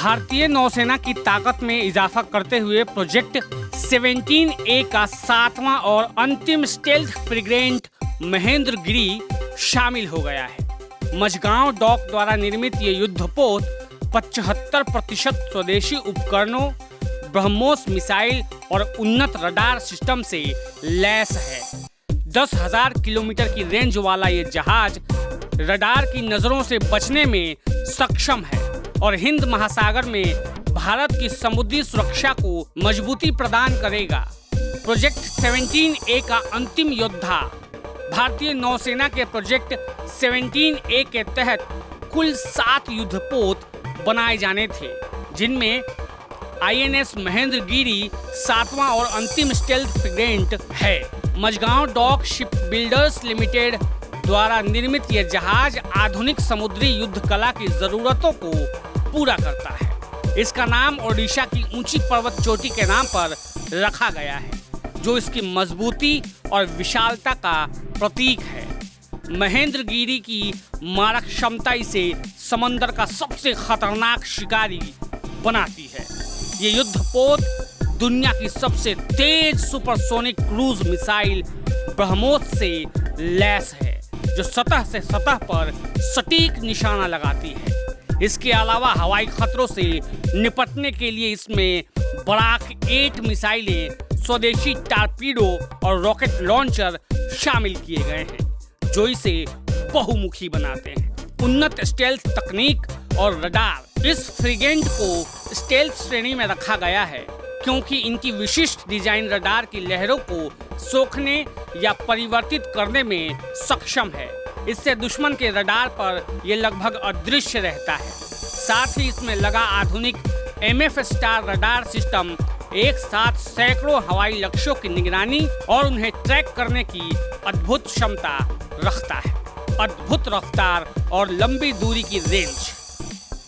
भारतीय नौसेना की ताकत में इजाफा करते हुए प्रोजेक्ट 17A का 7वां और अंतिम स्टेल्थ फ्रिगेट महेंद्रगिरी शामिल हो गया है। मझगांव डॉक द्वारा निर्मित ये युद्धपोत 75% स्वदेशी उपकरणों, ब्रह्मोस मिसाइल और उन्नत रडार सिस्टम से लैस है। 10,000 किलोमीटर की रेंज वाला ये जहाज रडार की नजरों से बचने में सक्षम है और हिंद महासागर में भारत की समुद्री सुरक्षा को मजबूती प्रदान करेगा। प्रोजेक्ट 17A का अंतिम योद्धा भारतीय नौसेना के प्रोजेक्ट 17A के तहत कुल 7 युद्धपोत बनाए जाने थे, जिनमें INS महेंद्रगिरी 7वां और अंतिम स्टेल्थ फ्रिगेट है। Mazagon dock ship builders limited द्वारा निर्मित यह जहाज आधुनिक समुद्री युद्ध कला की जरूरतों को पूरा करता है। इसका नाम ओडिशा की ऊंची पर्वत चोटी के नाम पर रखा गया है, जो इसकी मजबूती और विशालता का प्रतीक है। महेंद्रगिरी की मारक क्षमता इसे समंदर का सबसे खतरनाक शिकारी बनाती है। ये युद्धपोत दुनिया की सबसे तेज सुपरसोनिक क्रूज मिसाइल ब्रह्मोस से लैस है, जो सतह से सतह पर सटीक निशाना लगाती है। इसके अलावा हवाई खतरों से निपटने के लिए इसमें बराक 8 मिसाइलें, स्वदेशी टारपीडो और रॉकेट लॉन्चर शामिल किए गए हैं, जो इसे बहुमुखी बनाते हैं। उन्नत स्टेल्थ तकनीक और रडार। इस फ्रिगेट को स्टेल्थ श्रेणी में रखा गया है क्योंकि इनकी विशिष्ट डिजाइन रडार की लहरों को सोखने या परिवर्तित करने में सक्षम है। इससे दुश्मन के रडार पर यह लगभग अदृश्य रहता है। साथ ही इसमें लगा आधुनिक MF स्टार रडार सिस्टम एक साथ सैकड़ों हवाई लक्ष्यों की निगरानी और उन्हें ट्रैक करने की अद्भुत क्षमता रखता है। अद्भुत रफ्तार और लंबी दूरी की रेंज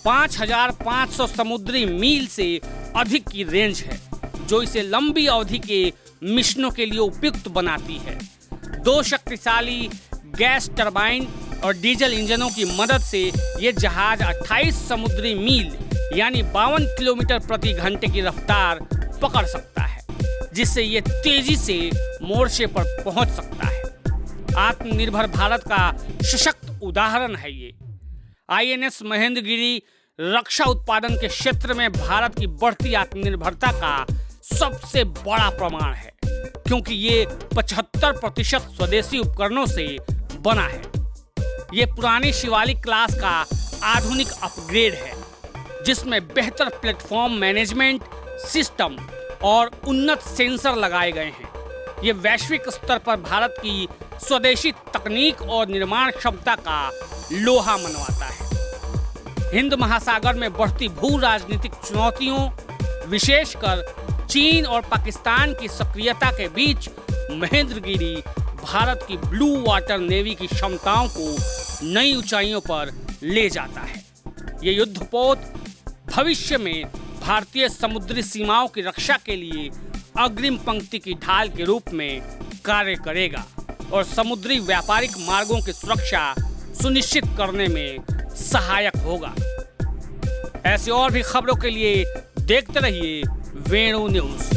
5,500 समुद्री मील से अधिक की रेंज है, जो इसे लंबी अवधि के मिशनों के लिए उपयुक्त बनाती है। 2 शक्तिशाली गैस टरबाइन और डीजल इंजनों की मदद से ये जहाज 28 समुद्री मील यानी 52 किलोमीटर प्रति घंटे की रफ्तार पकड़ सकता है, जिससे ये तेजी से मोर्चे पर पहुंच सकता है। आत्मनिर्भर भारत का सशक्त उदाहरण है ये। INS महेंद्रगिरी रक्षा उत्पादन के क्षेत्र में भारत की बढ़ती आत्मनिर्भरता का सबसे बड़ा प्रमाण है, क्योंकि ये 75% स्वदेशी उपकरणों से बना है। ये पुरानी शिवालिक क्लास का आधुनिक अपग्रेड है, जिसमें बेहतर प्लेटफॉर्म मैनेजमेंट सिस्टम और उन्नत सेंसर लगाए गए हैं। ये वैश्विक स्तर पर भारत की स्वदेशी तकनीक और निर्माण क्षमता का लोहा मनवाता है। हिंद महासागर में बढ़ती भू राजनीतिक चुनौतियों, विशेषकर चीन और पाकिस्तान की सक्रियता के बीच महेंद्रगिरी भारत की ब्लू वाटर नेवी की क्षमताओं को नई ऊंचाइयों पर ले जाता है। ये युद्धपोत भविष्य में भारतीय समुद्री सीमाओं की रक्षा के लिए अग्रिम पंक्ति की ढाल के रूप में कार्य करेगा और समुद्री व्यापारिक मार्गों की सुरक्षा सुनिश्चित करने में सहायक होगा। ऐसी और भी खबरों के लिए देखते रहिए वेणु न्यूज़।